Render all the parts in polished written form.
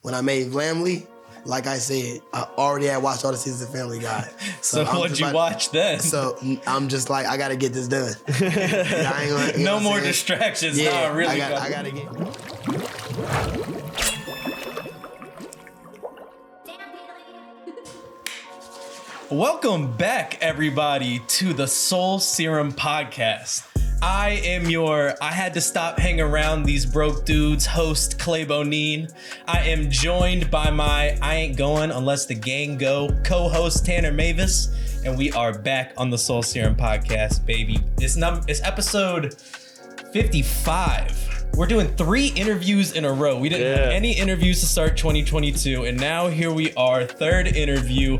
when I made Vlamily, like I said, I already had watched all the seasons of Family Guy. So what'd you watch then? So I'm just like, I got to get this done. I ain't gonna, no more distractions. Yeah, no, really. I got to get. Welcome back, everybody, to the Soul Serum podcast. I had to stop hanging around these broke dudes, host Clay Bonine. I am joined by my I ain't going unless the gang go co-host Tanner Mavis, and we are back on the Soul Serum podcast, baby. It's episode 55. We're doing 3 interviews in a row. We didn't have any interviews to start 2022, and now here we are, 3rd interview.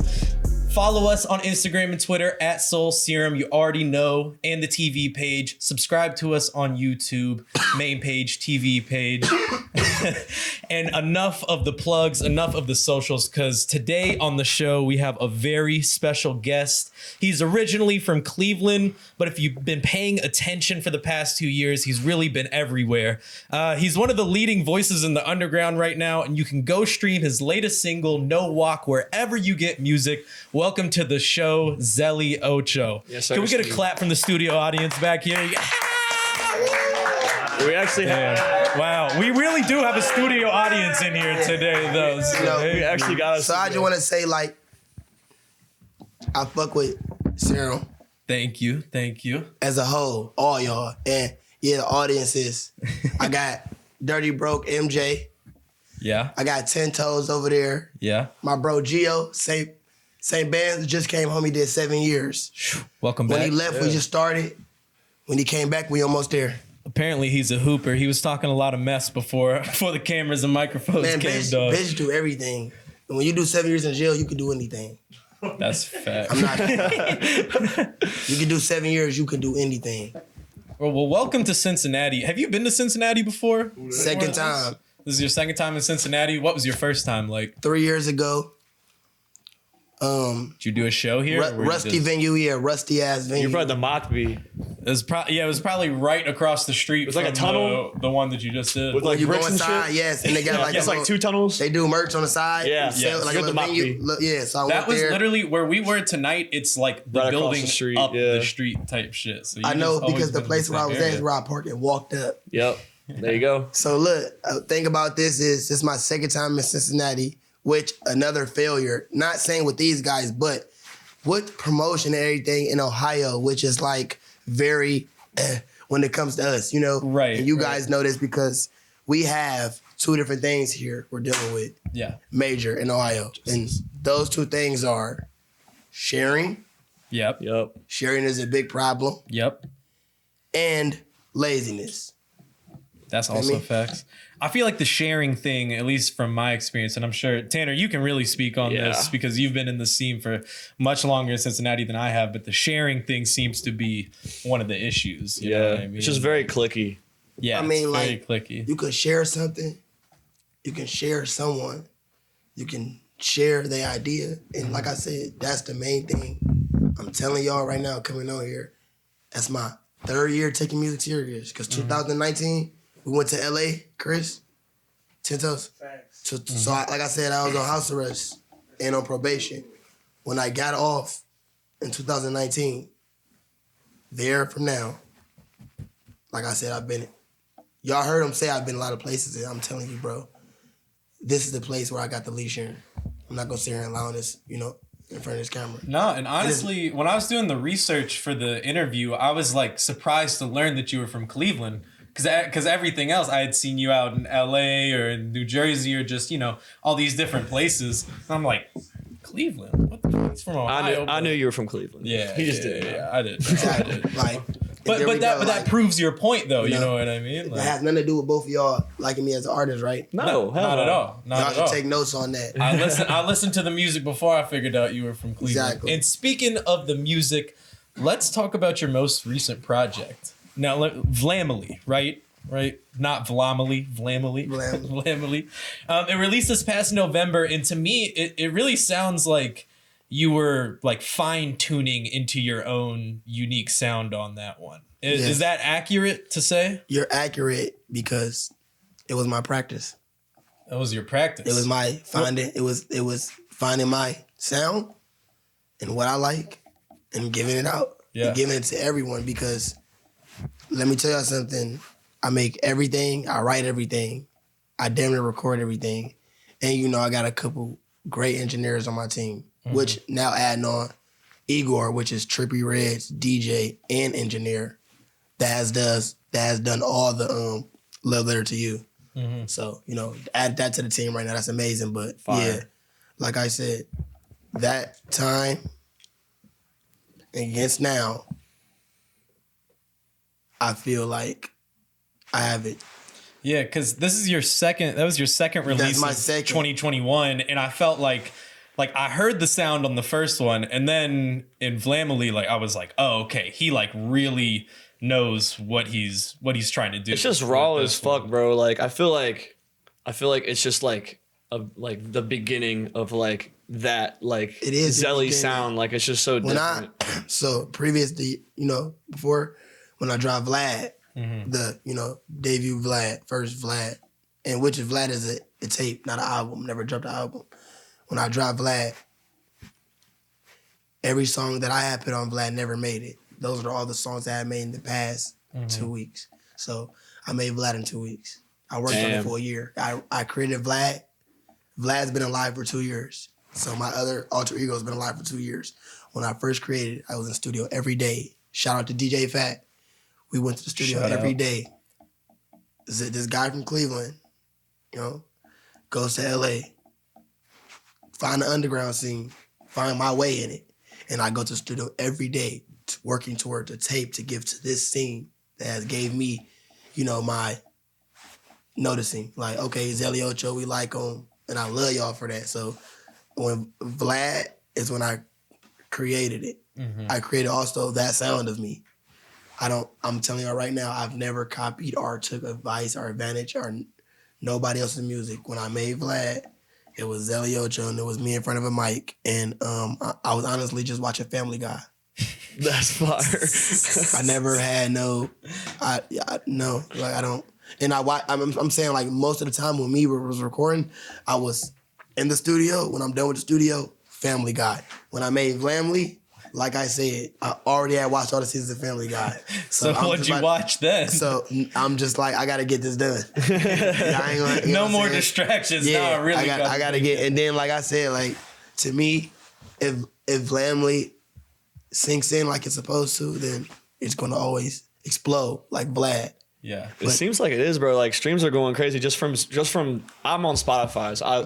Follow us on Instagram and Twitter at Soul Serum. You already know, and the TV page. Subscribe to us on YouTube, main page, TV page. And enough of the plugs, enough of the socials, because today on the show we have a very special guest. He's originally from Cleveland, but if you've been paying attention for the past 2 years, he's really been everywhere. He's one of the leading voices in the underground right now, and you can go stream his latest single, No Walk, wherever you get music. Welcome to the show, Zelly Ocho. Yes, can we get a clap from the studio audience back here? We actually have. Wow, we really do have a studio audience in here today, though. So We actually got us. So I just want to say, like, I fuck with Serum Thank you. as a whole, all y'all. And yeah, the audience is, I got Dirty Broke MJ. Yeah. I got 10 Toes over there. Yeah. My bro Gio, same band, just came home. He did 7 years. Welcome back. When he left, we just started. When he came back, we almost there. Apparently he's a hooper. He was talking a lot of mess before the cameras and microphones Man, came, dog. bitch do everything. And when you do 7 years in jail, you can do anything. That's fact. I'm not. You can do 7 years, you can do anything. Well, welcome to Cincinnati. Have you been to Cincinnati before? Second time. This is your second time in Cincinnati. What was your first time like? 3 years ago. Did you do a show here? Rusty venue, rusty ass venue. You're probably the Mockbee. It was probably right across the street. It was like a tunnel. The one that you just did. With like you go bricks and inside, shit. yes, and they got like It's like 2 tunnels. They do merch on the side. Yeah. Sell, Yeah. like You're a the little venue. Mockbee. So I that went was there. literally where we were tonight. It's like the Right across building the street, up yeah. the street type shit. So I know because the been in place where I same was at is area. where I parked and walked up. Yep. There you go. So look, thing about this is my second time in Cincinnati, which another failure. Not saying with these guys, but with promotion and everything in Ohio, which is like very when it comes to us, you know? Right. And you right. guys know this because we have 2 different things here we're dealing with. Yeah. Major in Ohio. And those 2 things are sharing. Yep. Sharing is a big problem. Yep. And laziness. That's also facts. I feel like the sharing thing, at least from my experience, and I'm sure, Tanner, you can really speak on this because you've been in the scene for much longer in Cincinnati than I have, but the sharing thing seems to be one of the issues. You know what I mean? It's just very clicky. Yeah, I mean, it's very like, clicky. You can share something. You can share someone. You can share the idea. And like I said, that's the main thing. I'm telling y'all right now, coming on here, that's my 3rd year taking music serious. Because 2019, we went to LA, Chris, 10 Toes. So like I said, I was on house arrest and on probation. When I got off in 2019, there from now, like I said, y'all heard him say I've been a lot of places, and I'm telling you, bro, this is the place where I got the lead sharing. I'm not gonna sit here and allow this, in front of this camera. No, and honestly, when I was doing the research for the interview, I was like surprised to learn that you were from Cleveland. Because everything else, I had seen you out in LA or in New Jersey or just, all these different places. And I'm like, Cleveland? What the fuck? It's from Ohio. I knew you were from Cleveland. Yeah. He just did. Yeah, I did. Exactly. But that proves your point, though. You know what I mean? It has nothing to do with both of y'all liking me as an artist, right? No, not at all. Y'all should take notes on that. I listened to the music before I figured out you were from Cleveland. Exactly. And speaking of the music, let's talk about your most recent project. Now, Vlamily, right? Not Vlamily, Vlamily. Vlamily. It released this past November, and to me, it really sounds like you were like fine-tuning into your own unique sound on that one. Is that accurate to say? You're accurate because it was my practice. That was your practice. It was my finding. It was finding my sound and what I like and giving it out. Yeah. And giving it to everyone because let me tell y'all something. I make everything. I write everything. I damn near record everything. And, you know, I got a couple great engineers on my team, which now adding on Igor, which is Trippy Red's DJ and engineer that has done all the Love Letter to You. So, you know, add that to the team right now. That's amazing. But yeah, like I said, that time against now, I feel like I have it. Yeah, because that was your second release. That's my of second. 2021, and I felt like I heard the sound on the first one, and then in Vlamily, like I was like, oh, okay, he like really knows what he's trying to do. It's just raw as fuck, bro. Like I feel like it's just like the beginning of like that like It is Zelly sound. Like it's just so different. So previously, you know, before when I dropped Vlad, the, you know, debut Vlad, first Vlad, and which is Vlad is a tape, not an album. Never dropped an album. When I dropped Vlad, every song that I had put on Vlad never made it. Those are all the songs that I made in the past 2 weeks. So I made Vlad in 2 weeks. I worked on it for a year. I created Vlad. Vlad's been alive for 2 years. So my other alter ego's been alive for 2 years. When I first created, I was in the studio every day. Shout out to DJ Fat. We went to the studio every day. This guy from Cleveland, you know, goes to LA, find the underground scene, find my way in it. And I go to the studio every day working towards a tape to give to this scene that has gave me, you know, my noticing. Like, okay, Zelly Ocho, we like him, and I love y'all for that. So when Vlad is when I created it. I created also that sound of me. I'm telling y'all right now, I've never copied or took advice or advantage or nobody else's music. When I made Vlad, it was Zelly Ocho and it was me in front of a mic. And I was honestly just watching Family Guy. That's fire. I never had no. I don't. And I'm saying like most of the time when me was recording, I was in the studio. When I'm done with the studio, Family Guy. When I made Vlamily, like I said, I already had watched all the seasons of Family Guy. So what'd you watch then? So I'm just like, I got to get this done. I ain't gonna, no more distractions. Yeah, now I really got to get. And then like I said, like to me, if Vlamily sinks in like it's supposed to, then it's gonna always explode like Vlad. Yeah, it seems like it is, bro. Like streams are going crazy just from. I'm on Spotify. So I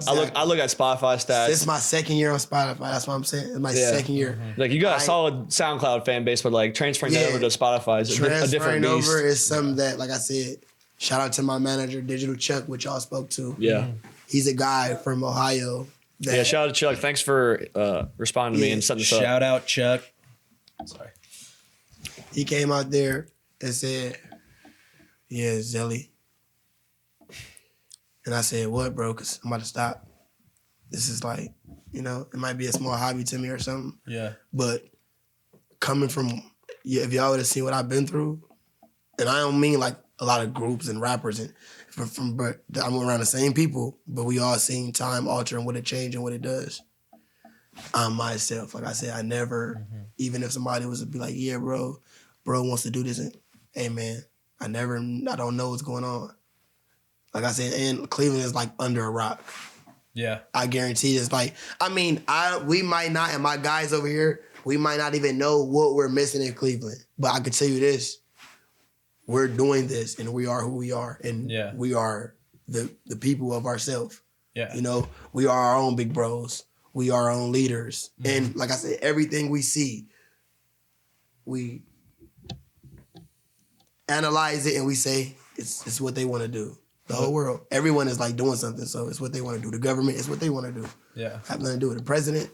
look at Spotify stats. This is my second year on Spotify. That's what I'm saying. It's my second year. Like you got a solid SoundCloud fan base, but like transferring that over to Spotify is a different beast. Over is something that, like I said, shout out to my manager, Digital Chuck, which y'all spoke to. Yeah, he's a guy from Ohio. Shout out to Chuck. Thanks for responding to me and setting this up. Shout out Chuck. Sorry. He came out there and said, yeah, Zelly. And I said, what, bro? Because I'm about to stop. This is like, you know, it might be a small hobby to me or something. Yeah. But coming from, if y'all would have seen what I've been through, and I don't mean like a lot of groups and rappers, and but I'm around the same people, but we all seen time alter and what it changed and what it does. I'm myself. Like I said, I never, even if somebody was to be like, yeah, bro wants to do this, and hey, man, I don't know what's going on. Like I said, and Cleveland is like under a rock. Yeah. I guarantee it's like, we might not, and my guys over here, we might not even know what we're missing in Cleveland. But I can tell you this, we're doing this and we are who we are. And we are the people of ourselves. Yeah. You know, we are our own big bros. We are our own leaders. And like I said, everything we see, we analyze it and we say it's what they want to do. The whole world, everyone is like doing something, so it's what they want to do. The government is what they want to do. Yeah, have nothing to do with the president.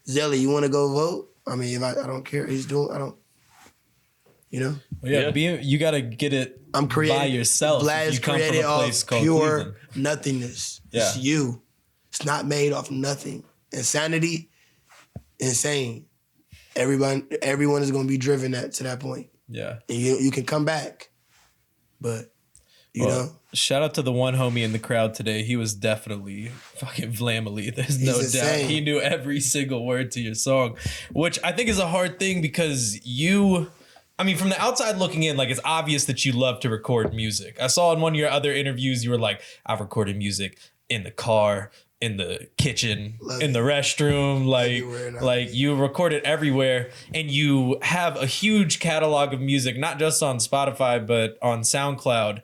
Zelly, you want to go vote? I mean, if I don't care. He's doing. I don't. You know. Well, you got to get it. I'm creating by yourself. Vlad is created off pure Cleveland. Nothingness. Yeah. It's you. It's not made off nothing. Insanity, insane. Everyone is going to be driven to that point. Yeah. And you can come back, but You know? Shout out to the one homie in the crowd today. He was definitely fucking Vlamily. There's no He's doubt. insane. He knew every single word to your song, which I think is a hard thing because from the outside looking in, like, it's obvious that you love to record music. I saw in one of your other interviews, you were like, I've recorded music in the car, in the kitchen, in the restroom, like you record it everywhere, and you have a huge catalog of music, not just on Spotify, but on SoundCloud.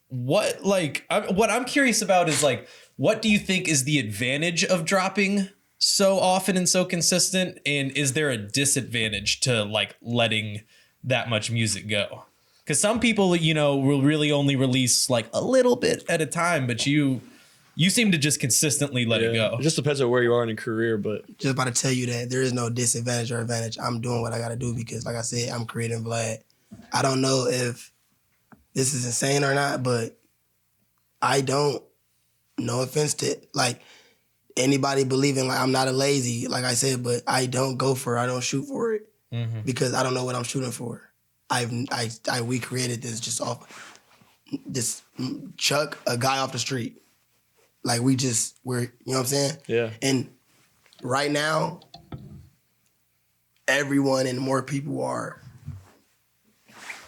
What I'm curious about is, like, what do you think is the advantage of dropping so often and so consistent? And is there a disadvantage to, like, letting that much music go? Because some people, will really only release like a little bit at a time, but you seem to just consistently let it go. It just depends on where you are in your career, but Just about to tell you that there is no disadvantage or advantage. I'm doing what I got to do because, like I said, I'm creating Vlad. I don't know if this is insane or not, but I don't, no offense to, like, anybody believing, like, I'm not a lazy, like I said, but I don't go for it. I don't shoot for it because I don't know what I'm shooting for. We created this just off, this Chuck, a guy off the street. Like, we're, you know what I'm saying? Yeah. And right now, everyone and more people are,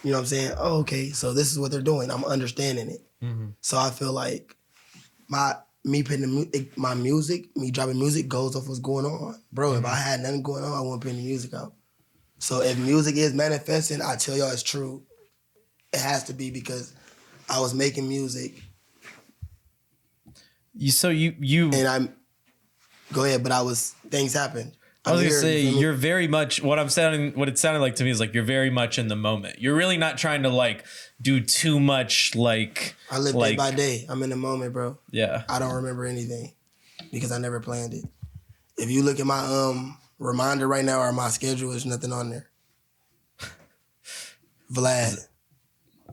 you know what I'm saying? Oh, okay, so this is what they're doing. I'm understanding it. So I feel like me dropping music goes off what's going on. Bro, if I had nothing going on, I wouldn't put any music out. So if music is manifesting, I tell y'all it's true. It has to be because I was making music. And go ahead, but things happened. I was gonna say you're very much what it sounded like to me is like you're very much in the moment. You're really not trying to, like, do too much, like, I live day by day. I'm in the moment, bro. Yeah. I don't remember anything because I never planned it. If you look at my reminder right now or my schedule, there's nothing on there. Vlad.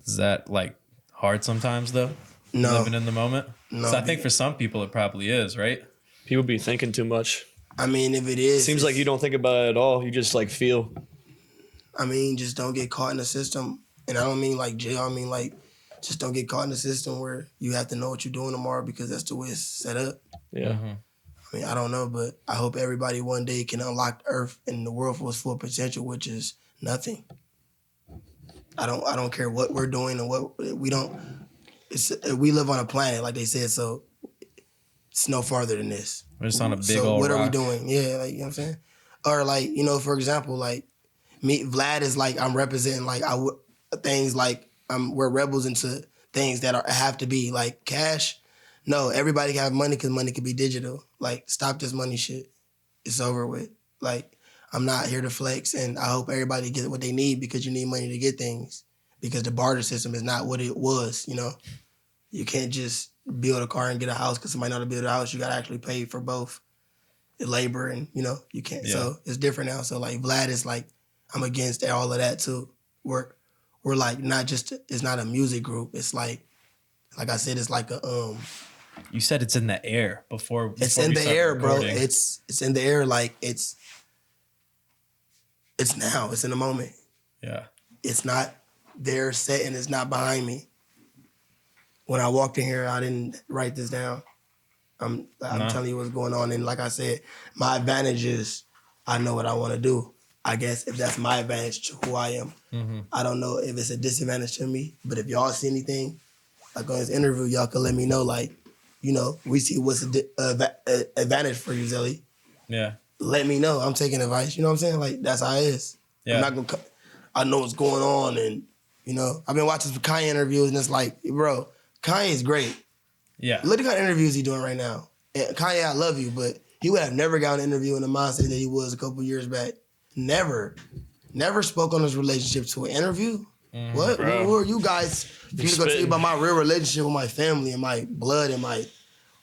Is that, like, hard sometimes though? No. Living in the moment? No. So I think for some people it probably is, right? people be thinking too much. I mean, if it is, Seems like you don't think about it at all. You just like feel. I mean, just don't get caught in the system. And I don't mean like jail. I mean like just don't get caught in the system where you have to know what you're doing tomorrow because that's the way it's set up. Yeah. Mm-hmm. I mean, I don't know, but I hope everybody one day can unlock Earth and the world for its full potential, which is nothing. I don't care what we're doing and what we don't. We live on a planet, like they said, so it's no farther than this. We're just on a big so old what rock. are we doing? Yeah, like, you know what I'm saying? Or like, you know, for example, like me, Vlad is like, I'm representing like things like we're rebels into things that have to be like cash. No, everybody can have money because money can be digital. Like, stop this money shit. It's over with. Like, I'm not here to flex, and I hope everybody gets what they need because you need money to get things. Because the barter system is not what it was, you know? You can't just build a car and get a house because somebody know how to build a house. You got to actually pay for both the labor and, you know, you can't. Yeah. So it's different now. So, like, Vlad is like, I'm against all of that, too. We're like, not just, it's not a music group. It's like I said, it's like a, You said it's in the air before it's in the air, recording. bro. It's in the air, like it's now. It's in the moment. Yeah. It's not there set and it's not behind me. When I walked in here, I didn't write this down. I'm telling you what's going on. And like I said, my advantage is I know what I want to do. I guess if that's my advantage to who I am. Mm-hmm. I don't know if it's a disadvantage to me, but if y'all see anything, like on this interview, y'all can let me know, like, you know, we see what's the advantage for you, Zelly. Yeah. Let me know. I'm taking advice. You know what I'm saying? Like, that's how it is. Yeah. I'm not going to... I know what's going on, and, you know, I've been watching some Kanye interviews, and it's like, bro, Kanye's great. Yeah. Look at the kind of interviews he's doing right now. And Kanye, I love you, but he would have never gotten an interview in the mindset that he was a couple years back. Never spoke on his relationship to an interview. What? Who are you guys? For me to go tell you about my real relationship with my family and my blood and my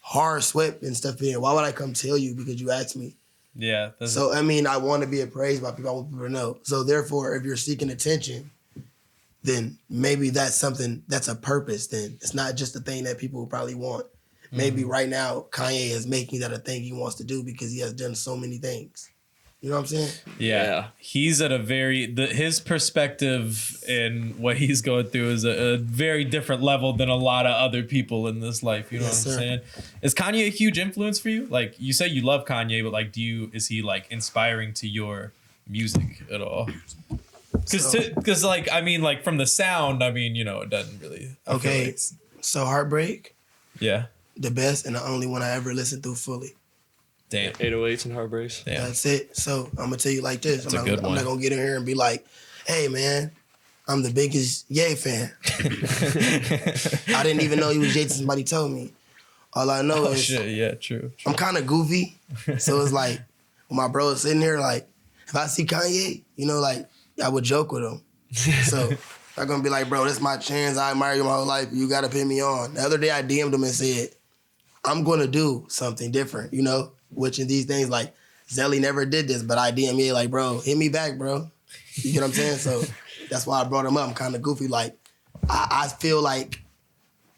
hard sweat and stuff in. Why would I come tell you because you asked me? Yeah. So, I mean, I want to be appraised by people. I want people to know. So, therefore, if you're seeking attention, then maybe that's something, that's a purpose then. It's not just a thing that people probably want. Maybe right now, Kanye is making that a thing he wants to do because he has done so many things. You know what I'm saying? Yeah. He's at a his perspective and what he's going through is a very different level than a lot of other people in this life. You know what I'm saying? Is Kanye a huge influence for you? Like, you say you love Kanye, but like, is he like inspiring to your music at all? Because like, I mean, like from the sound, I mean, you know, it doesn't really. Okay. So Heartbreak. Yeah. The best and the only one I ever listened to fully. Damn. 808s and Heartbreaks. Damn. That's it. So I'm gonna tell you like this. That's a good one. I'm not gonna get in here and be like, hey man, I'm the biggest Ye fan. I didn't even know he was Ye till somebody told me. All I know is shit. Yeah, true. I'm kind of goofy. So it's like when my bro is sitting here, like, if I see Kanye, you know, like I would joke with him. So I'm gonna be like, bro, this is my chance. I admire you my whole life. You gotta put me on. The other day I DM'd him and said, I'm gonna do something different, you know? Which in these things, like, Zelly never did this, but I DM Ye like, bro, hit me back, bro. You get what I'm saying? So that's why I brought him up. I'm kind of goofy. Like, I feel like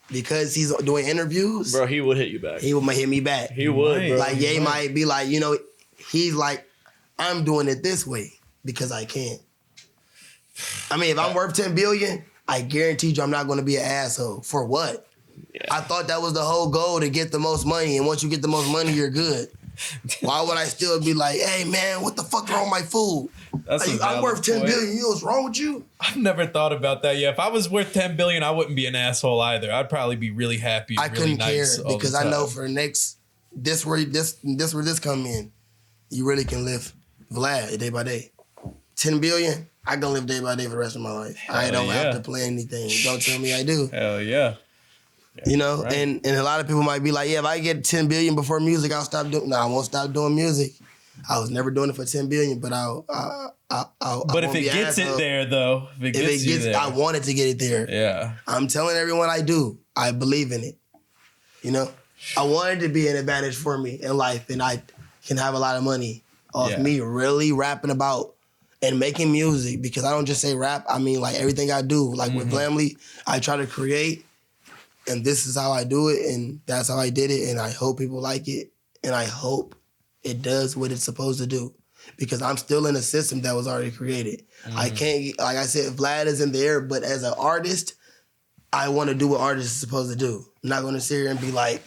because he's doing interviews. Bro, he would hit you back. He would hit me back. He would, bro. Like, Ye might be like, you know, he's like, I'm doing it this way because I can. I mean, if I'm worth 10 billion, I guarantee you I'm not going to be an asshole. For what? Yeah. I thought that was the whole goal, to get the most money. And once you get the most money, you're good. Why would I still be like, hey, man, what the fuck wrong with my food? Like, I'm worth 10 billion. You know what's wrong with you? I've never thought about that. Yeah, if I was worth 10 billion, I wouldn't be an asshole either. I'd probably be really happy. I really couldn't nice care because I know for next, this where this come in, you really can live Vlad day by day. 10 billion, I can live day by day for the rest of my life. I don't have to play anything. Don't tell me I do. Hell yeah. You know, right. and a lot of people might be like, yeah, if I get 10 billion before music, I'll stop doing. No, I won't stop doing music. I was never doing it for 10 billion, but I'll But if it gets it there, though, if it gets there, I wanted to get it there. Yeah, I'm telling everyone I do. I believe in it. You know, I wanted to be an advantage for me in life, and I can have a lot of money off me really rapping about and making music, because I don't just say rap. I mean, like, everything I do. Like with Vlamily, I try to create. And this is how I do it, and that's how I did it, and I hope people like it, and I hope it does what it's supposed to do, because I'm still in a system that was already created. I can't, like I said, Vlad is in there, but as an artist, I want to do what artists are supposed to do. I'm not going to sit here and be like,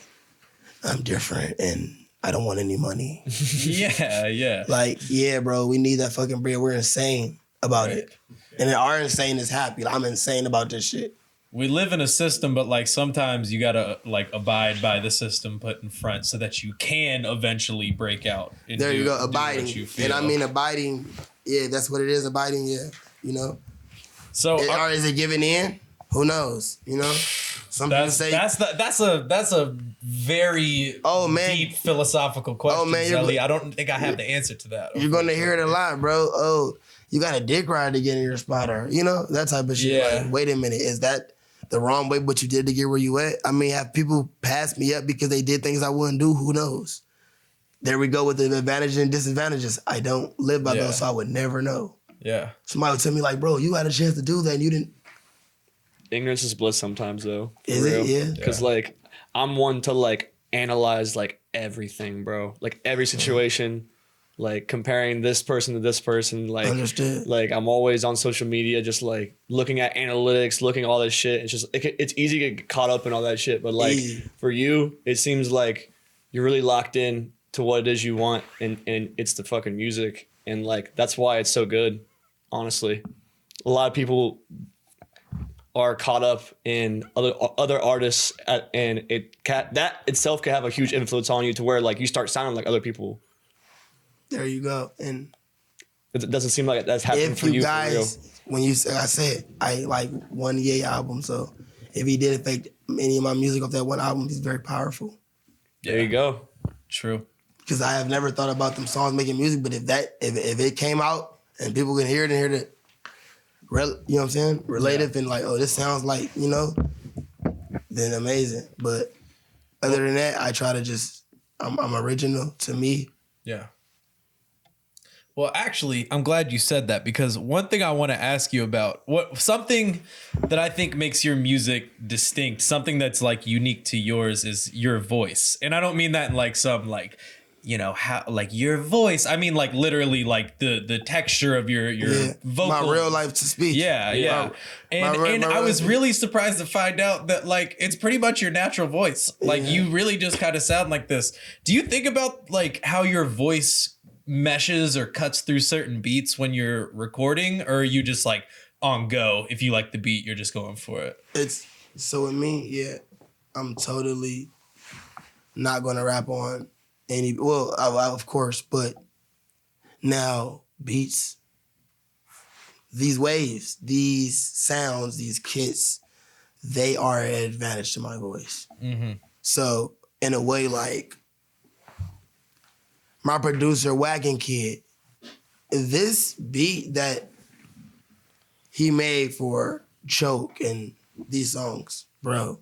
I'm different, and I don't want any money. Yeah. Like, yeah, bro, we need that fucking bread. We're insane about it. And our insane is happy. I'm insane about this shit. We live in a system, but like sometimes you gotta like abide by the system put in front so that you can eventually break out. And there you go, abiding. And I mean abiding, yeah, that's what it is, abiding, yeah, you know. So or is it giving in? Who knows? You know? Some people say that's a very deep philosophical question, Zelly. I don't think I have the answer to that. You're gonna hear it a lot, bro. Oh, you got a dick ride to get in your spot, or you know, that type of shit. Yeah. Like, wait a minute, is that the wrong way what you did to get where you at? I mean, have people pass me up because they did things I wouldn't do? Who knows? There we go with the advantages and disadvantages. I don't live by those, so I would never know. Yeah. Somebody would tell me like, bro, you had a chance to do that and you didn't. Ignorance is bliss sometimes, though. Is it? Yeah. Because like, I'm one to like analyze like everything, bro. Like every situation. Like comparing this person to this person, like, understood. Like I'm always on social media, just like looking at analytics, looking at all this shit. It's just, it's easy to get caught up in all that shit. But like for you, it seems like you're really locked in to what it is you want, and it's the fucking music, and like that's why it's so good. Honestly, a lot of people are caught up in other artists, and that itself can have a huge influence on you to where like you start sounding like other people. There you go. And it doesn't seem like that's happening for you guys, for real. When you I said I like one Ye album, so if he did affect any of my music off that one album, he's very powerful. There you go. True. Because I have never thought about them songs making music, but if it came out and people can hear it and hear it, you know what I'm saying, relative and like, oh, this sounds like, you know, then amazing. But other than that, I try to just I'm original to me. Yeah. Well, actually, I'm glad you said that, because one thing I want to ask you about, something that I think makes your music distinct, something that's like unique to yours, is your voice. And I don't mean that in like some like how like your voice. I mean, like literally, like the texture of your vocal. My real life to speech. Yeah. And I was really surprised to find out that like it's pretty much your natural voice. Like you really just kind of sound like this. Do you think about like how your voice meshes or cuts through certain beats when you're recording, or are you just like on go? If you like the beat, you're just going for it. It's so with me, I'm totally not gonna rap on any. Well, of course, but now beats, these waves, these sounds, these kits, they are an advantage to my voice. Mm-hmm. So in a way, like my producer Wagon Kid, this beat that he made for Choke and these songs, bro,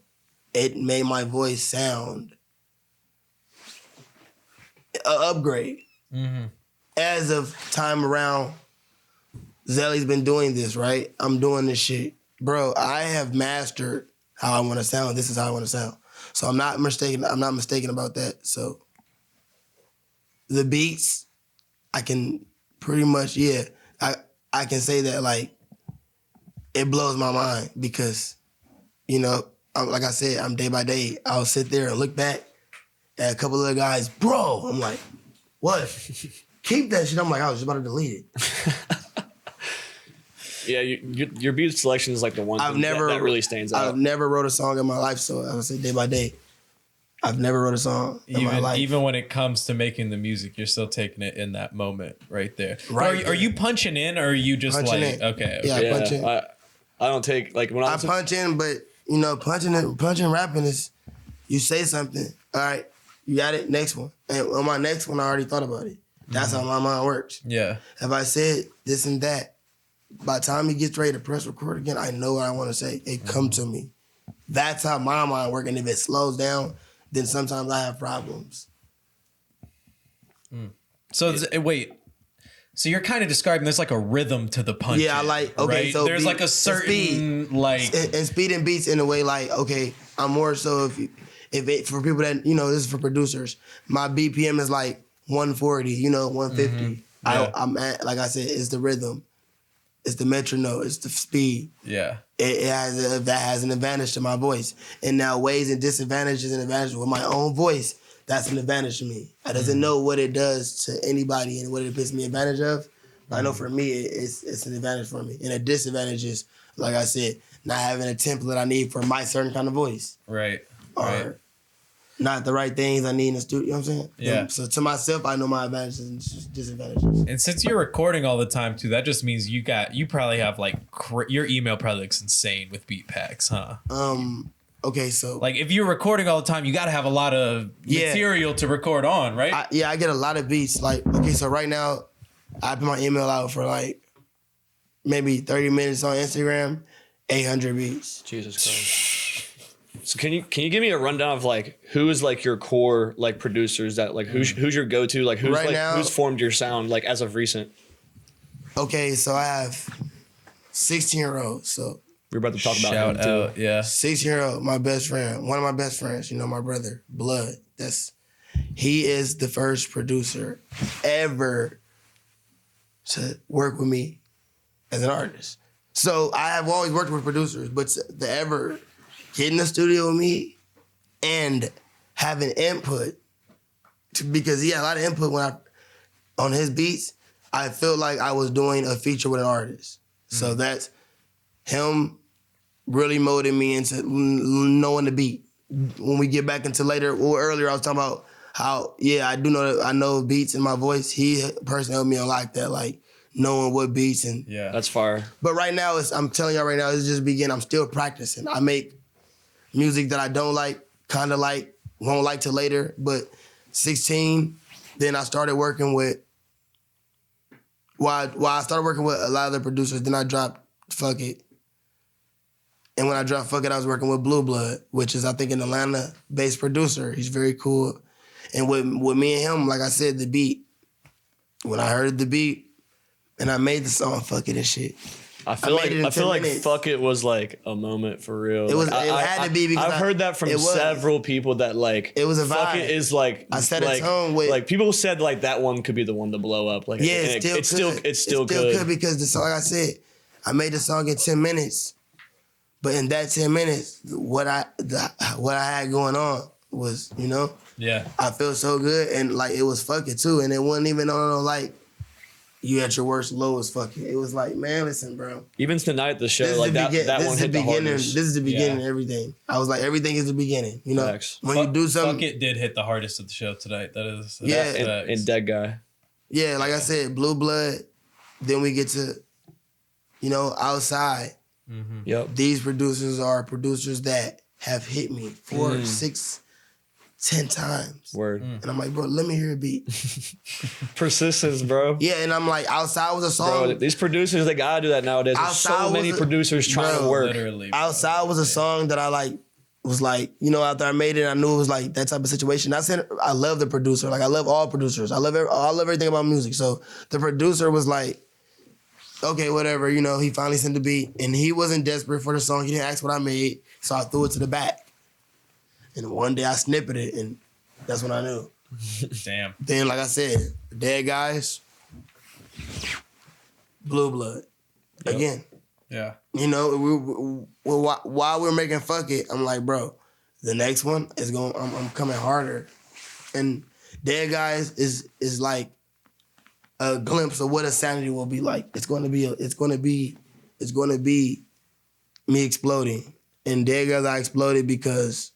it made my voice sound an upgrade. Mm-hmm. As of time around, Zelly's been doing this, right? I'm doing this shit. Bro, I have mastered how I want to sound. This is how I want to sound. So I'm not mistaken about that. So the beats, I can pretty much, I can say that like it blows my mind because, like I said, I'm day by day. I'll sit there and look back at a couple of the guys, bro. I'm like, what? Keep that shit. I'm like, I was just about to delete it. Yeah, your beat selection is like the one thing that really stands out. I've never wrote a song in my life, so I would say day by day. I've never wrote a song in my life. Even when it comes to making the music, you're still taking it in that moment right there. Right. Are you punching in, or are you just punching like in. Okay? Yeah, Okay. punch in. I don't take like when I punch in, but punching rapping is you say something. All right, you got it. Next one, and on my next one, I already thought about it. That's how my mind works. Yeah. If I said this and that, by the time he gets ready to press record again, I know what I want to say. It come to me. That's how my mind works. And if it slows down, then sometimes I have problems. So wait. So you're kind of describing there's like a rhythm to the punch. Yeah, okay. Right? So there's like a certain speed, like and speed and beats in a way like okay. I'm more so for people that this is for producers. My BPM is like 140. 150. Mm-hmm. Yeah. I'm at, like I said, it's the rhythm. It's the metronome. It's the speed. Yeah. That has an advantage to my voice. And now ways and disadvantages and advantages with my own voice, that's an advantage to me. I doesn't know what it does to anybody and what it puts me advantage of. But I know for me, it's an advantage for me. And a disadvantage is, like I said, not having a template I need for my certain kind of voice. Right. Or not the right things I need in the studio. You know what I'm saying? Yeah. So to myself, I know my advantages and disadvantages. And since you're recording all the time too, that just means you probably have like your email probably looks insane with beat packs, huh? Okay, so like if you're recording all the time, you got to have a lot of material to record on, right? I get a lot of beats. Like okay, so right now, I put my email out for like maybe 30 minutes on Instagram, 800 beats. Jesus Christ. So can you give me a rundown of like who is like your core like producers that like who's your go-to, like who's right now, who's formed your sound like as of recent? Okay, so I have 16-year-olds. So we're about to talk about Shout him too. out, yeah. 16-year-old, my best friend, one of my best friends, my brother, Blood. He is the first producer ever to work with me as an artist. So I have always worked with producers, but to ever get in the studio with me and have an input, because he had a lot of input on his beats, I feel like I was doing a feature with an artist. So that's him really molded me into knowing the beat. When we get back into later or earlier, I was talking about how, I know beats in my voice. He personally helped me unlock that, like knowing what beats and that's fire. But right now, I'm telling y'all right now, it's just beginning. I'm still practicing. I make music that I don't like, kind of like, won't like till later. But 16, then I started working with. While I started working with a lot of the producers, then I dropped Fuck It. And when I dropped Fuck It, I was working with Blue Blood, which is, I think, an Atlanta-based producer. He's very cool. And with me and him, like I said, the beat. When I heard the beat and I made the song Fuck It and shit, I feel made it in 10 like minutes. Fuck It was like a moment for real. It was. Like, It had to be because I've heard that from several people that like it was a Fuck vibe. It is like I set like, a tone with like people said like that one could be the one to blow up. Like yeah, it's still good because the song, like I said, I made the song in 10 minutes, but in that 10 minutes, what I had going on was, you know, I felt so good, and like it was Fuck It too, and it wasn't even on like you at your worst, lowest. Fuck It. It was like, man, listen, bro. Even tonight at the show, like that one hit the hardest. This is the beginning of everything. I was like, everything is the beginning. You know, when you do something. Fuck It did hit the hardest of the show tonight. That's and Dead Guy. Yeah, like I said, Blue Blood. Then we get to, you know, Outside. Mm-hmm. Yep. These producers are producers that have hit me 4, 6, 10 times. Word. And I'm like, bro, let me hear a beat. Persistence, bro. Yeah, and I'm like, Outside was a song. Bro, these producers, they gotta do that nowadays. There's so many producers trying to work. Literally, Outside was a song that I like, was like, you know, after I made it, I knew it was like that type of situation. I said, I love the producer. Like, I love all producers. I love everything about music. So the producer was like, okay, whatever, you know, he finally sent the beat, and he wasn't desperate for the song. He didn't ask what I made, so I threw it to the back. And one day I snipped it, and that's when I knew. Damn. Then, like I said, Dead Guys, Blue Blood. Yep. Again. Yeah. You know, while we're making Fuck It, I'm like, bro, the next one is going, I'm coming harder. And Dead Guys is like a glimpse of what Insanity will be like. It's gonna be me exploding. And Dead Guys, I exploded because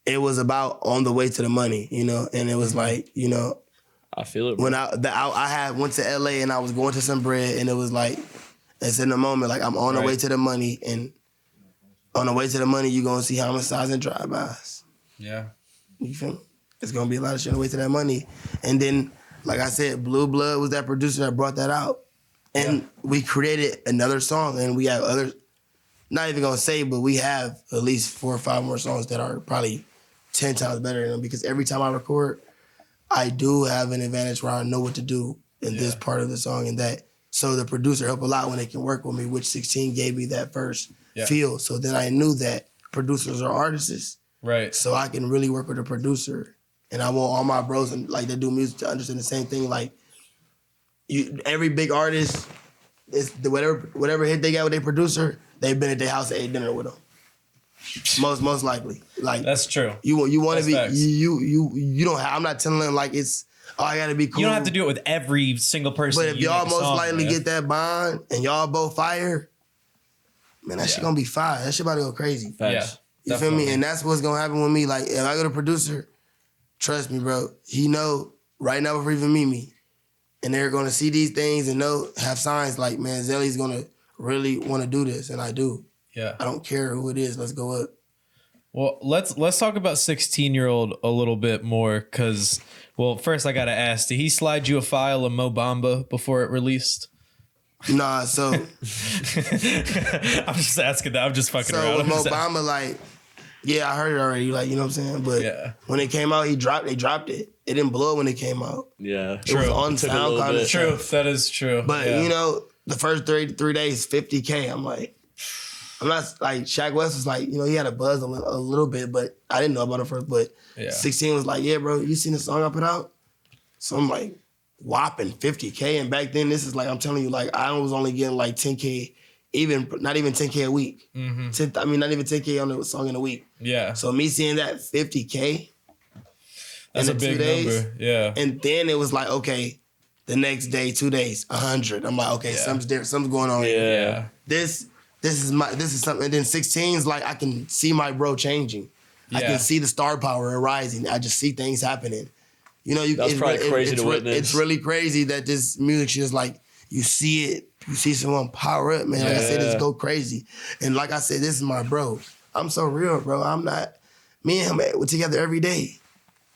it was about on the way to the money, you know, and it was like, you know, I feel it. Bro. When I went to LA and I was going to some bread, and it was like, it's in the moment, like I'm on the way to the money, and on the way to the money, you're gonna see homicides and drive-bys. Yeah. You feel me? It's gonna be a lot of shit on the way to that money. And then, like I said, Blue Blood was that producer that brought that out. And we created another song, and we have others, not even gonna say, but we have at least 4 or 5 more songs that are probably 10 times better than them, because every time I record, I do have an advantage where I know what to do in this part of the song and that. So the producer helped a lot when they can work with me, which 16 gave me that first feel. So then I knew that producers are artists. Right. So I can really work with a producer. And I want all my bros and like that do music to understand the same thing. Like every big artist, is whatever hit they got with their producer, they've been at their house and ate dinner with them. Most likely. Like that's true. You want to be facts. You don't have, I'm not telling them like it's I gotta be cool. You don't have to do it with every single person. But if y'all most likely get that bond and y'all both fire, man, that shit gonna be fire. That shit about to go crazy. Facts. Yeah. You feel me? And that's what's gonna happen with me. Like if I go to producer, trust me, bro, he know right now before even meet me. And they're gonna see these things and have signs like, man, Zelly's gonna really wanna do this, and I do. Yeah. I don't care who it is, let's go up. Well, let's talk about 16-year-old a little bit more, because, well, first I gotta ask, did he slide you a file of Mo Bamba before it released? Nah, so I'm just asking that. I'm just fucking around. So with Mo Bamba, like, yeah, I heard it already, like, you know what I'm saying? But when it came out, they dropped it. It didn't blow when it came out. Yeah. It was on SoundCloud. True, that is true. But you know, the first three days, 50K. I'm like, I'm not like Shaq West was like, you know, he had a buzz a little bit, but I didn't know about it first. But 16 was like, yeah, bro, you seen the song I put out? So I'm like, whopping 50K. And back then, this is like, I'm telling you, like, I was only getting like 10K, not even 10K a week. Mm-hmm. Not even 10K on the song in a week. Yeah. So me seeing that 50K, that's a big number. Yeah. And then it was like, okay, the next day, 2 days, 100. I'm like, okay, something's different. Something's going on here. This is something. And then 16's like, I can see my bro changing. I can see the star power arising. I just see things happening. You know, that's probably crazy to witness. It's really crazy that this music shit is like, you see it, you see someone power up, man. Like I said, it's go crazy. And like I said, this is my bro. I'm so real, bro. I'm not, me and him, we're together every day.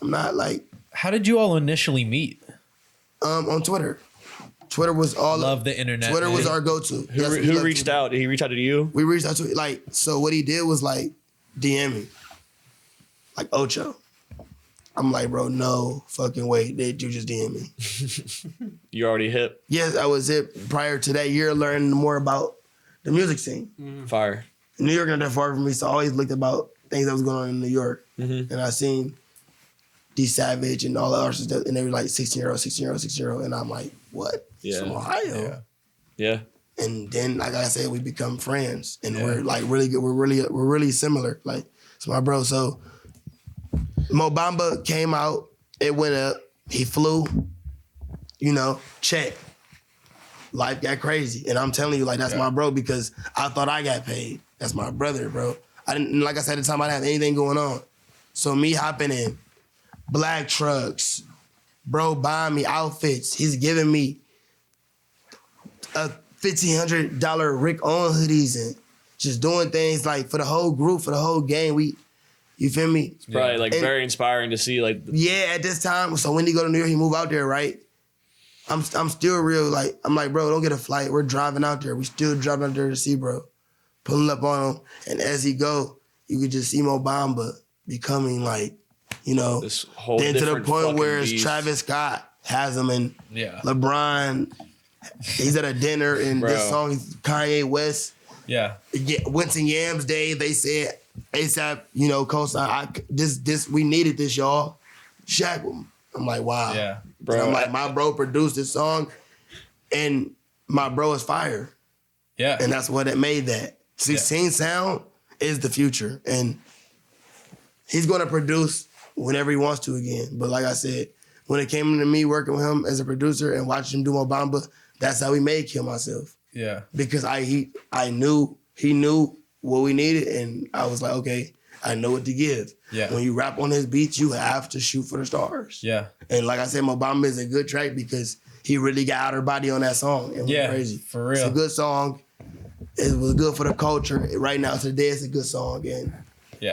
I'm not like. How did you all initially meet? On Twitter. Twitter was all. Love the internet. Twitter was our go-to. Who reached out? Did he reach out to you? We reached out to, so what he did was like DM me. Like Ocho. I'm like, bro, no fucking way that you just DM me. You already hip. Yes, I was hip prior to that year, learning more about the music scene. Fire. New York not that far from me, so I always looked about things that was going on in New York. And I seen D Savage and all the artists, and they were like 16-year-old, and I'm like, what? Yeah. From Ohio. Yeah. And then, like I said, we become friends, and we're like really good. We're really similar. Like, it's my bro. So Mo Bamba came out, it went up, he flew, check. Life got crazy, and I'm telling you, like, that's my bro, because I thought I got paid. That's my brother, bro. I didn't, like I said at the time, I didn't have anything going on. So me hopping in, black trucks, bro buying me outfits. He's giving me a $1,500 Rick On hoodies and just doing things like for the whole group, for the whole gang. You feel me? It's probably like very inspiring to see. Like, at this time. So when he go to New York, he move out there, right? I'm still real. Like, I'm like, bro, don't get a flight. We're driving out there. We still driving out there to see, bro. Pulling up on him, and as he go, you could just see Mo Bamba becoming like, this whole then to the different point where fucking it's beast. Travis Scott has him and LeBron. He's at a dinner and this song is Kanye West. Yeah. Winston Yams Day, they said ASAP, co-sign. This we needed this, y'all. Shaq. I'm like, wow. Yeah. Bro. And I'm like, my bro produced this song, and my bro is fire. Yeah. And that's what it made that. 16 sound is the future. And he's gonna produce whenever he wants to again. But like I said, when it came to me working with him as a producer and watching him do Mo Bamba, that's how we made Kill Myself. Yeah. Because he knew what we needed, and I was like, okay, I know what to give. Yeah. When you rap on his beats, you have to shoot for the stars. Yeah. And like I said, Mo Bamba is a good track because he really got outer body on that song. It was crazy. For real. It's a good song. It was good for the culture. Right now, today, it's a good song. And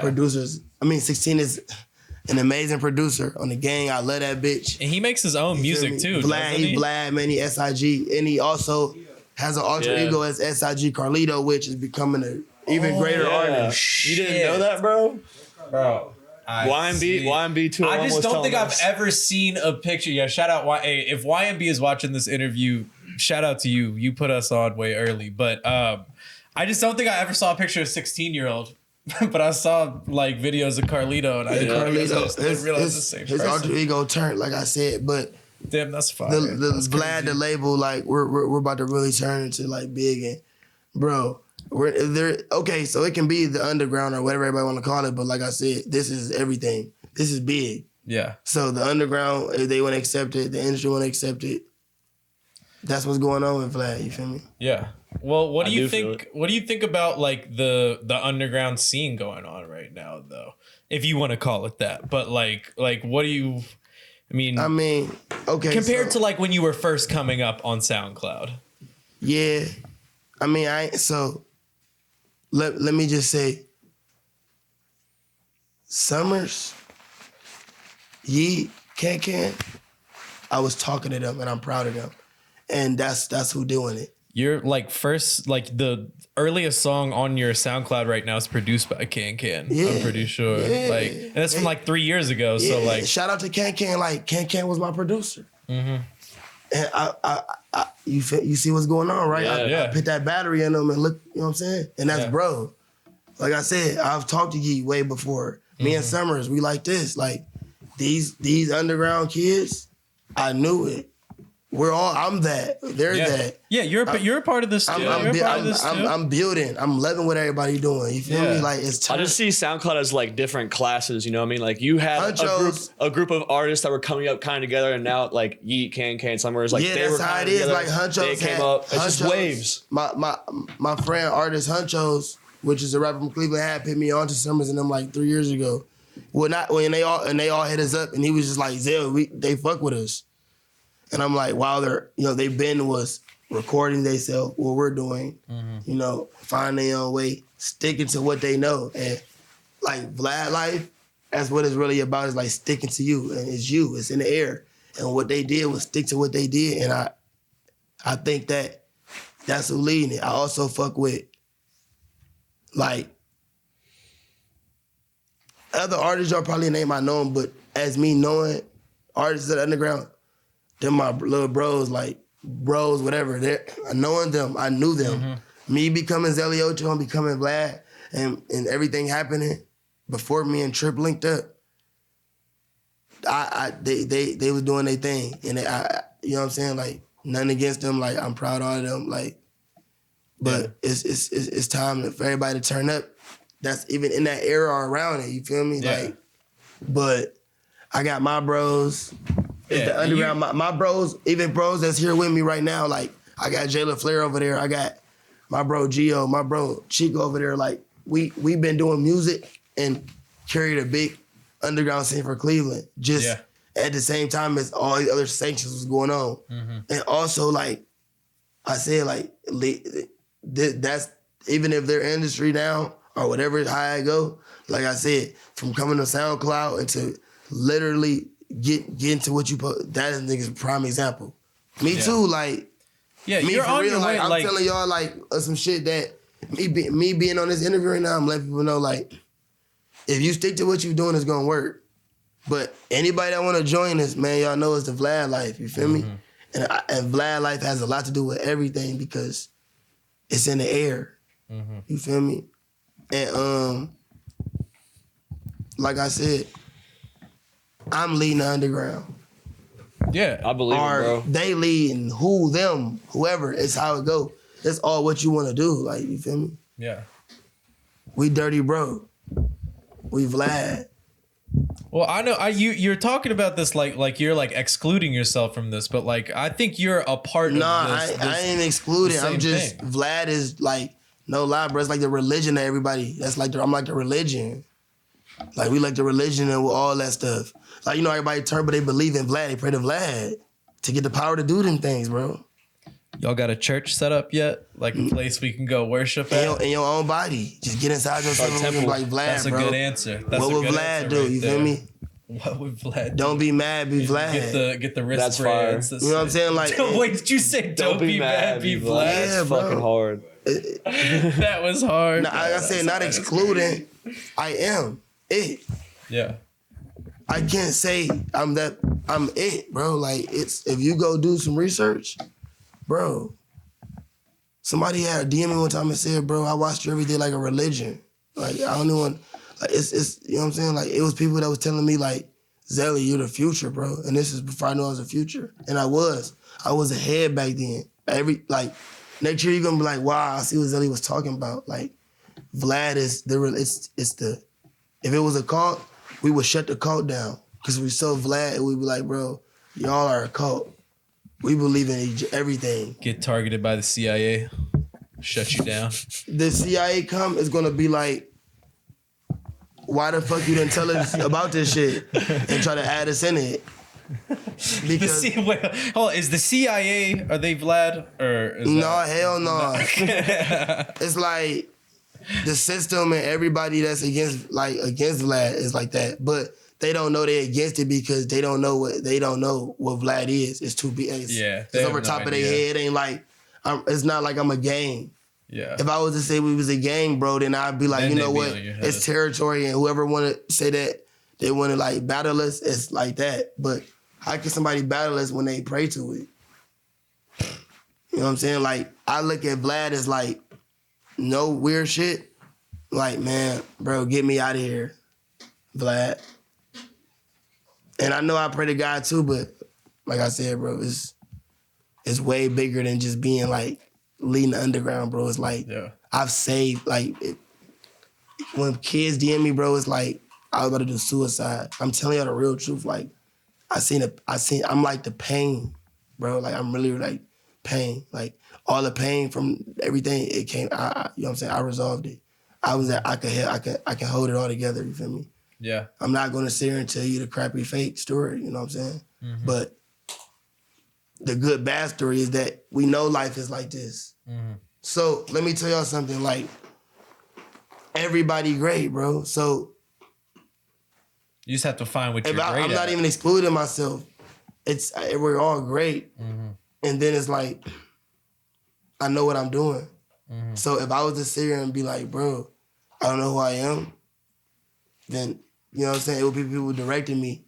producers, 16 is an amazing producer on the gang. I love that bitch. And he makes his own music too. Vlad, he's Vlad, man. He SIG. And he also has an alter ego as SIG Carlito, which is becoming an even greater artist. You didn't know that, bro? Bro. YMB 2. I just don't think I've ever seen a picture. Yeah, shout out. If YMB is watching this interview, shout out to you. You put us on way early. But I just don't think I ever saw a picture of a 16-year-old. But I saw like videos of Carlito, and I didn't realize the same person. His alter ego turned, like I said, but damn, that's fine. The Vlad, the label, like we're about to really turn into like big, and bro, we're there. Okay, so it can be the underground or whatever everybody want to call it, but like I said, this is everything. This is big. Yeah. So the underground, if they want to accept it, the industry want to accept it. That's what's going on with Vlad. You feel me? Yeah. Well, what do you think? What do you think about like the underground scene going on right now, though? If you want to call it that, but like what do you? I mean, okay. Compared to like when you were first coming up on SoundCloud. Yeah, let me just say, Summers, Yeet, Can, I was talking to them and I'm proud of them, and that's who doing it. You're like first, like the earliest song on your SoundCloud right now is produced by Can. Yeah, I'm pretty sure. Yeah. Like, and that's from like 3 years ago. Yeah. So like, shout out to Can. Like Can was my producer. Mm-hmm. And I you see what's going on, right? I put that battery in them and look, you know what I'm saying? And that's bro. Like I said, I've talked to Yeet way before. Me and Summers, we like this. Like these underground kids, I knew it. I'm that. They're that. Yeah, you're a part of this too. I'm building. I'm loving what everybody doing. You feel me? Like it's I just see SoundCloud as like different classes, you know what I mean? Like you had a group of artists that were coming up kind of together, and now like Yeet, Can, Summers, like they were how it is. Like Hunchos, they came up. It's just waves. My friend artist Hunchos, which is a rapper from Cleveland, had put me on to Summers and them like 3 years ago. Well, not when they all hit us up, and he was just like, Zell, they fuck with us. And I'm like, while they've been was recording themselves, what we're doing, find their own way, sticking to what they know. And like Vlad life, that's what it's really about, is like sticking to you. And it's you, it's in the air. And what they did was stick to what they did. And I think that's who leading it. I also fuck with like other artists, y'all probably name I know them, but as me knowing artists of the underground, them my little bros, like bros, whatever. Knowing them, I knew them. Me becoming Zelly Ocho and becoming Vlad and everything happening before me and Trip linked up. They was doing their thing, and you know what I'm saying, like nothing against them, like I'm proud of them, like, but it's time for everybody to turn up. That's even in that era or around it, you feel me? Yeah. Like, but I got my bros, the underground, my bros, even bros that's here with me right now. Like I got Jayla Flair over there, I got my bro Gio, my bro Chico over there. Like we been doing music and carried a big underground scene for Cleveland, just at the same time as all the other sanctions was going on. And also, like I said, like that's, even if they're industry now or whatever, how I go, like I said, from coming to SoundCloud and to literally get into what you put, that is nigga's prime example. Me too, like, me you're for on real, your way, like, I'm telling y'all, like, some shit that me being on this interview right now, I'm letting people know, like, if you stick to what you're doing, it's gonna work. But anybody that wanna join us, man, y'all know it's the Vlad life, you feel me? And Vlad life has a lot to do with everything because it's in the air. You feel me? And like I said, I'm leading the underground. Yeah, I believe it, bro. They leading whoever, it's how it go. That's all what you wanna do, like, you feel me? Yeah. We dirty bro. We Vlad. Well, I know you're talking about this like you're like excluding yourself from this, but like I think you're a part of this. I ain't excluded. I'm just thing. Vlad is like, no lie, bro. It's like the religion of everybody. That's like I'm like the religion. Like we like the religion and all that stuff. Like, you know, everybody turn, but they believe in Vlad. They pray to Vlad to get the power to do them things, bro. Y'all got a church set up yet? Like a place we can go worship at? In your own body. Just get inside yourself and be like Vlad, That's bro. a good answer. That's what a would good Vlad answer do? right You there. feel me? What would Vlad do? Don't be mad, be Vlad. Get the That's wristbands. fire. You know what I'm saying? Like, Wait, did you say don't be mad, be Vlad? Yeah, That's bro. fucking hard. That was hard. like I said, not excluding. I am it. Yeah. I can't say I'm it, bro. Like, it's, if you go do some research, bro. Somebody had a DM me one time and said, bro, I watched you every day like a religion. Like, I don't even, like, it's you know what I'm saying? Like, it was people that was telling me, like, Zelly, you're the future, bro. And this is before I knew I was the future. And I was ahead back then. Next year you're gonna be like, wow, I see what Zelly was talking about. Like, Vlad is if it was a cult, we would shut the cult down. Cause we saw Vlad and we'd be like, bro, y'all are a cult. We believe in everything. Get targeted by the CIA. Shut you down. The CIA come is gonna be like, why the fuck you didn't tell us about this shit and try to add us in it? Because Wait, hold on, is the CIA, are they Vlad? Or is hell no. It's like the system and everybody that's against Vlad is like that. But they don't know they're against it because they don't know what Vlad is. It's too big. It's over top of their head. It ain't like it's not like I'm a gang. Yeah. If I was to say we was a gang, bro, then I'd be like, Then you know they'd be what? on your head. It's territory, and whoever want to say that they want to like battle us, it's like that. But how can somebody battle us when they pray to it? You know what I'm saying? Like, I look at Vlad as like, no weird shit. Like, man, bro, get me out of here, Vlad. And I know I pray to God too, but like I said, bro, it's way bigger than just being like leading the underground, bro. It's like, I've saved, like, when kids DM me, bro, it's like I was about to do suicide. I'm telling y'all the real truth. Like, I'm like the pain, bro. Like, I'm really like pain. Like, all the pain from everything, it came, you know what I'm saying? I resolved it. I can hold it all together, you feel me? Yeah. I'm not gonna sit here and tell you the crappy fake story, you know what I'm saying? Mm-hmm. But the good bad story is that we know life is like this. Mm-hmm. So let me tell y'all something, like, everybody great, bro. So You just have to find what you're great I'm at. not even excluding myself. We're all great. Mm-hmm. And then it's like, I know what I'm doing. Mm-hmm. So if I was to sit here and be like, bro, I don't know who I am, then, you know what I'm saying, it would be people directing me.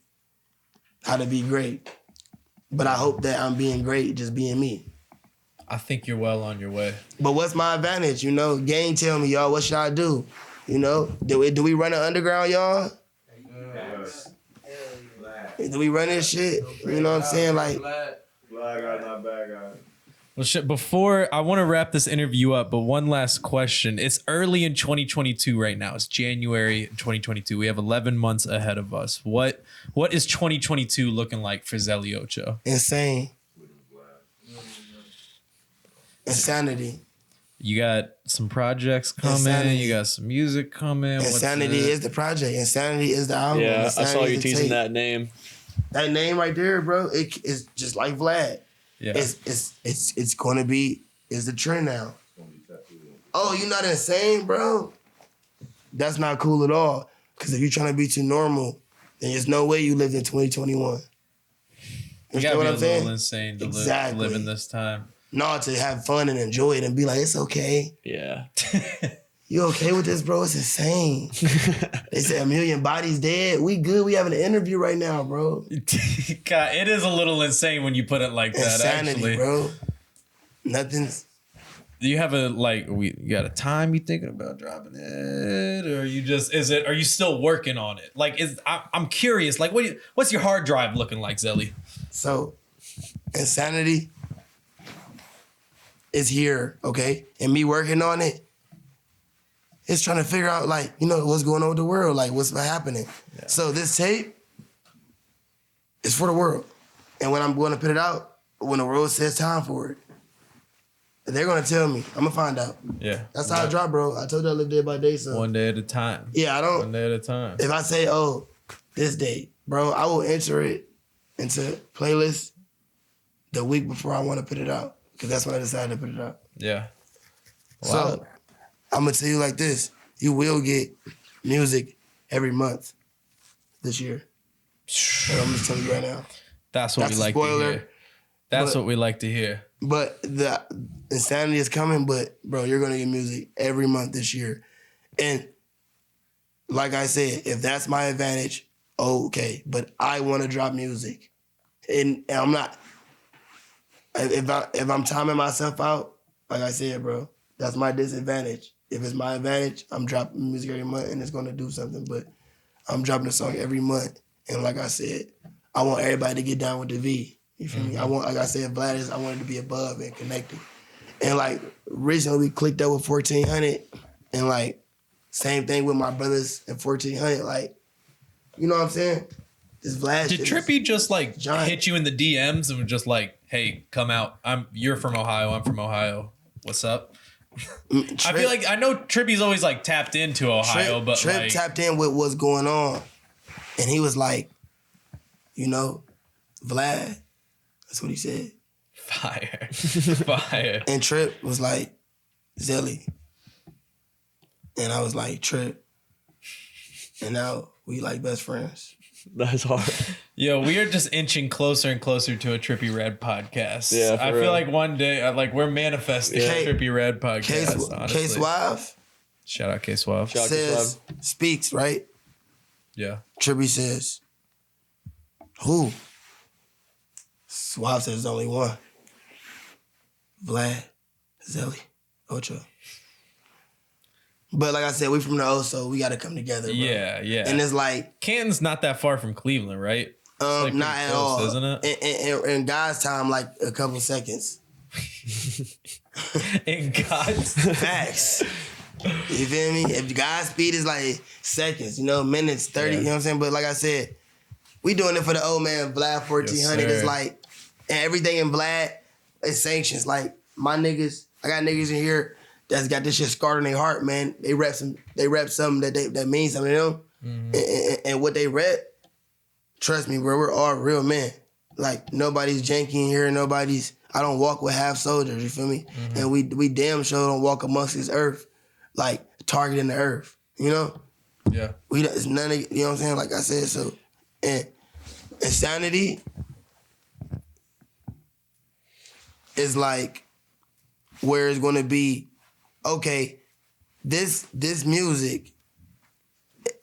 how to be great. But I hope that I'm being great, just being me. I think you're well on your way. But what's my advantage? You know, gang tell me, y'all, what should I do? You know, do we run an underground, y'all? Do we run this shit? You know what I'm saying? Like, Vlad got not bad guy. Well, shit, before I want to wrap this interview up, but one last question. It's early in 2022 right now. It's January 2022. We have 11 months ahead of us. What is 2022 looking like for Zelly Ocho? insane. Insanity. You got some projects coming. Insanity. You got some music coming. Insanity is the project. Insanity is the album. Yeah, I Insanity saw is you the teasing tape. that name. That name right there, bro, it is just like Vlad. Yeah. It's gonna be the trend now. Oh, you not insane, bro? That's not cool at all. Cause if you're trying to be too normal, then there's no way you lived in 2021. You gotta be a little insane to live in this time. No, to have fun and enjoy it and be like, it's okay. Yeah. You okay with this, bro? It's insane. They said 1 million bodies dead. We good. We having an interview right now, bro. God, it is a little insane when you put it like that. Insanity, Actually, bro. Nothing's. Do you have you got a time you thinking about dropping it, or are you still working on it? Like, I'm curious. Like, what's your hard drive looking like, Zelly? So, Insanity is here, okay? And me working on it, it's trying to figure out, like, you know, what's going on with the world, like, what's happening. Yeah. So this tape is for the world. And when I'm going to put it out, when the world says time for it, they're going to tell me. I'm going to find out. Yeah. That's how I drop, bro. I told you I live day by day, so. One day at a time. Yeah, I don't. One day at a time. If I say, oh, this date, bro, I will enter it into playlist the week before I want to put it out. Because that's when I decided to put it out. Yeah. Wow. So, I'm going to tell you like this. You will get music every month this year. I'm just telling you right now. That's what we like to hear. That's what we like to hear. But the Insanity is coming, but, bro, you're going to get music every month this year. And like I said, if that's my advantage, okay. But I want to drop music. And I'm not... If I'm timing myself out, like I said, bro, that's my disadvantage. If it's my advantage, I'm dropping music every month and it's gonna do something. But I'm dropping a song every month, and like I said, I want everybody to get down with the V. You feel me? I want, like I said, Vlad I want it to be above and connected. And like recently, we clicked up with 1400, and like same thing with my brothers and 1400. Like, you know what I'm saying? This Vlad. Did Trippy just like hit you in the DMs and was just like, "Hey, come out. You're from Ohio. I'm from Ohio. What's up?" I feel like I know Trippy's always like tapped into Ohio, but Trip like tapped in with what's going on, and he was like, you know, Vlad. That's what he said. Fire, fire. And Trip was like, Zelly, and I was like, Trip, and now we like best friends. That's hard. Yo, we are just inching closer and closer to a Trippy Red podcast. Yeah, I feel like one day, like we're manifesting a Trippy Red podcast. K-Swav. Shout out K-Swav. Says, speaks, right? Yeah. Trippy says, who? Swav says there's only one. Vlad, Zelly, Ocho. But like I said, we from the O, so we got to come together, bro. Yeah, yeah. And it's like... Canton's not that far from Cleveland, right? Like not at all. Isn't it? In God's time, like a couple seconds. In God's Facts. You feel me? If God's speed is like seconds, you know, minutes, 30, you know what I'm saying? But like I said, we doing it for the old man, Vlad 1400. Yes, it's like, and everything in Vlad is sanctions. Like, my niggas, I got niggas in here that's got this shit scarred in their heart, man. They rep something that means something to them. Mm-hmm. And what they rep, trust me, bro, we're all real men. Like, nobody's janky in here, I don't walk with half soldiers, you feel me? Mm-hmm. And we damn sure don't walk amongst this earth, like, targeting the earth, you know? Yeah. It's none of, you know what I'm saying? Like I said, so, and Insanity is like where it's gonna be, okay, this music,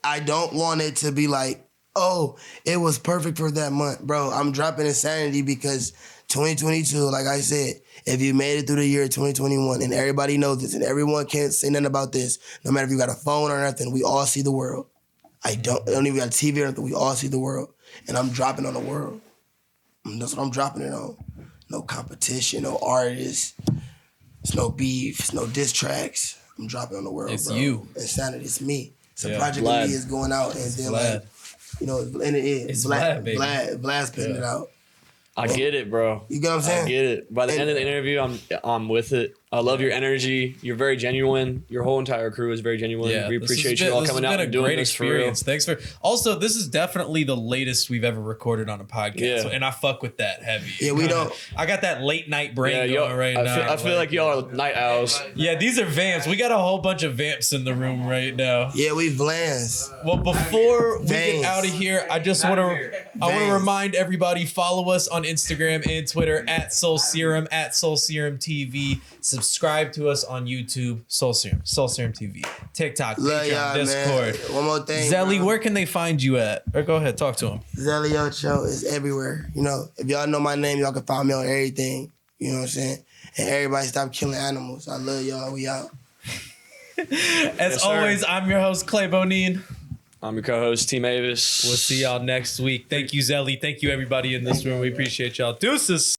I don't want it to be like, Oh, it was perfect for that month, bro. I'm dropping Insanity because 2022, like I said, if you made it through the year 2021, and everybody knows this, and everyone can't say nothing about this, no matter if you got a phone or nothing, we all see the world. I don't even got a TV or nothing, we all see the world. And I'm dropping on the world. And that's what I'm dropping it on. No competition, no artists, it's no beef, it's no diss tracks. I'm dropping on the world, It's bro. you. Insanity, it's me. So Yeah. Project Vlad. of Me is going out, and then Vlad. like, you know, and it is. It's Vlad, baby. Vlad's putting it out. I get it, bro. You get what I'm saying? I get it. By the end of the interview, I'm with it. I love your energy. You're very genuine. Your whole entire crew is very genuine. Yeah, We this has appreciate been- you all this has coming out been and doing great this experience. for real. Thanks for. Also, this is definitely the latest we've ever recorded on a podcast, Yeah. and I fuck with that heavy. Yeah, we don't. I got that late night brain yo, going right now. I feel like y'all are night owls. Yeah, these are vamps. We got a whole bunch of vamps in the room right now. Yeah, we Vlans. Well, before we Veins. get out of here, I just want to Veins. remind everybody, follow us on Instagram and Twitter at Soul Serum, at Soul Serum TV. Subscribe to us on YouTube, Soul Serum TV, TikTok, Love Patreon, y'all, Discord. man. One more thing. Zelly, bro. where can they find you at? Or go ahead, talk to him. Zelly Ocho is everywhere. You know, if y'all know my name, y'all can find me on everything. You know what I'm saying? And everybody stop killing animals. I love y'all. We out. As sir. always, I'm your host, Clay Bonine. I'm your co-host, T Mavis. We'll see y'all next week. Thank you, Zelly. Thank you, everybody in this room. We appreciate y'all. Deuces.